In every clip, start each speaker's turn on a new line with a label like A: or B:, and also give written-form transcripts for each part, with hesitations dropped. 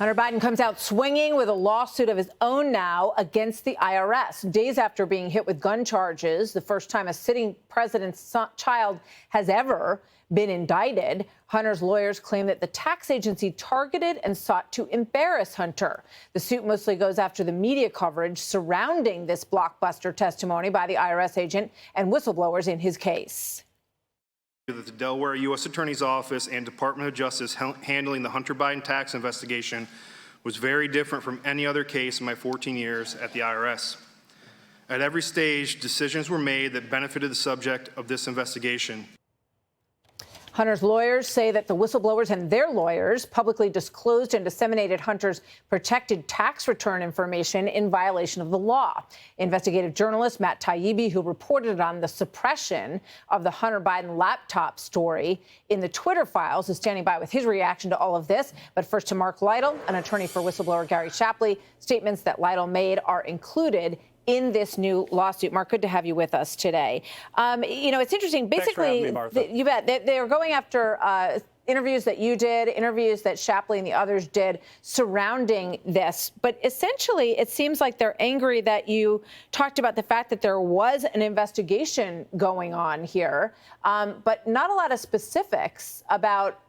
A: Hunter Biden comes out swinging with a lawsuit of his own now against the IRS. Days after being hit with gun charges, the first time a sitting president's child has ever been indicted, Hunter's lawyers claim that the tax agency targeted and sought to embarrass Hunter. The suit mostly goes after the media coverage surrounding this blockbuster testimony by the IRS agent and whistleblowers in his case.
B: That the Delaware U.S. Attorney's Office and Department of Justice handling the Hunter Biden tax investigation was very different from any other case in my 14 years at the IRS. At every stage, decisions were made that benefited the subject of this investigation.
A: Hunter's lawyers say that the whistleblowers and their lawyers publicly disclosed and disseminated Hunter's protected tax return information in violation of the law. Investigative journalist Matt Taibbi, who reported on the suppression of the Hunter Biden laptop story in the Twitter files, is standing by with his reaction to all of this. But first to Mark Lytle, an attorney for whistleblower Gary Shapley. Statements that Lytle made are included in this new lawsuit. Mark, good to have you with us today. It's interesting. Basically, you bet. They're going after interviews that you did, interviews that Shapley and the others did surrounding this. But essentially, it seems like they're angry that you talked about the fact that there was an investigation going on here, but not a lot of specifics about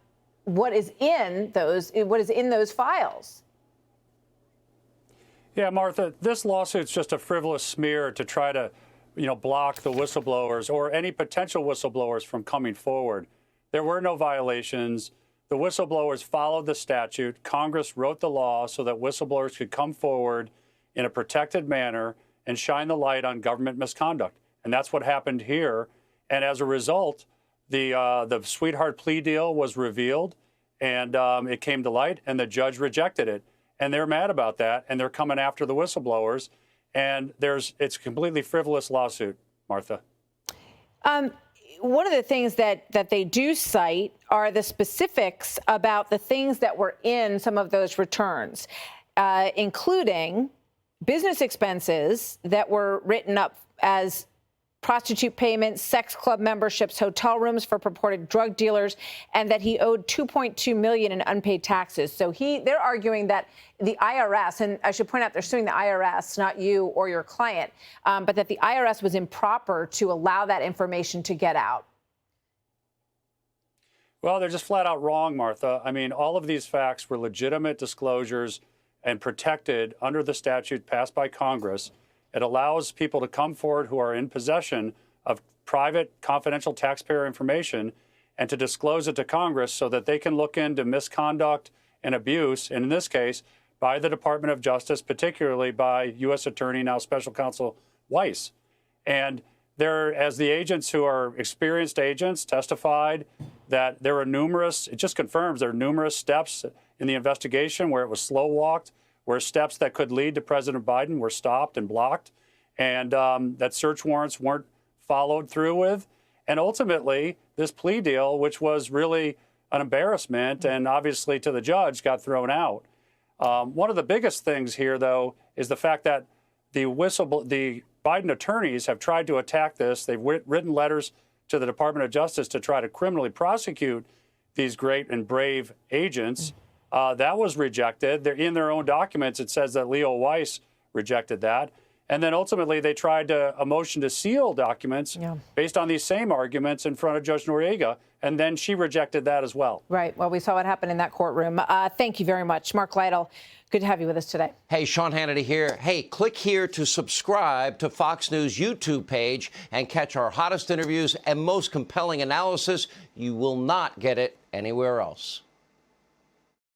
A: what is in those files.
C: Yeah, Martha, this lawsuit's just a frivolous smear to try to, block the whistleblowers or any potential whistleblowers from coming forward. There were no violations. The whistleblowers followed the statute. Congress wrote the law so that whistleblowers could come forward in a protected manner and shine the light on government misconduct. And that's what happened here. And as a result, the sweetheart plea deal was revealed, and it came to light, and the judge rejected it. And they're mad about that, and they're coming after the whistleblowers. And it's a completely frivolous lawsuit, Martha.
A: One of the things that they do cite are the specifics about the things that were in some of those returns, including business expenses that were written up as prostitute payments, sex club memberships, hotel rooms for purported drug dealers, and that he owed $2.2 million in unpaid taxes. So they're arguing that the IRS, and I should point out they're suing the IRS, not you or your client, but that the IRS was improper to allow that information to get out.
C: Well, they're just flat out wrong, Martha. I mean, all of these facts were legitimate disclosures and protected under the statute passed by Congress. It allows people to come forward who are in possession of private, confidential taxpayer information and to disclose it to Congress so that they can look into misconduct and abuse, and in this case, by the Department of Justice, particularly by U.S. Attorney, now Special Counsel Weiss. And as the agents who are experienced agents testified that there were it just confirms there are numerous steps in the investigation where it was slow-walked, where steps that could lead to President Biden were stopped and blocked, and that search warrants weren't followed through with. And ultimately, this plea deal, which was really an embarrassment and obviously to the judge, got thrown out. One of the biggest things here, though, is the fact that the Biden attorneys have tried to attack this. They've written letters to the Department of Justice to try to criminally prosecute these great and brave agents. That was rejected. In their own documents, it says that Leo Weiss rejected that. And then ultimately, they tried a motion to seal documents based on these same arguments in front of Judge Noriega, and then she rejected that as well.
A: Right. Well, we saw what happened in that courtroom. Thank you very much. Mark Lytle, good to have you with us today.
D: Hey, Sean Hannity here. Hey, click here to subscribe to Fox News YouTube page and catch our hottest interviews and most compelling analysis. You will not get it anywhere else.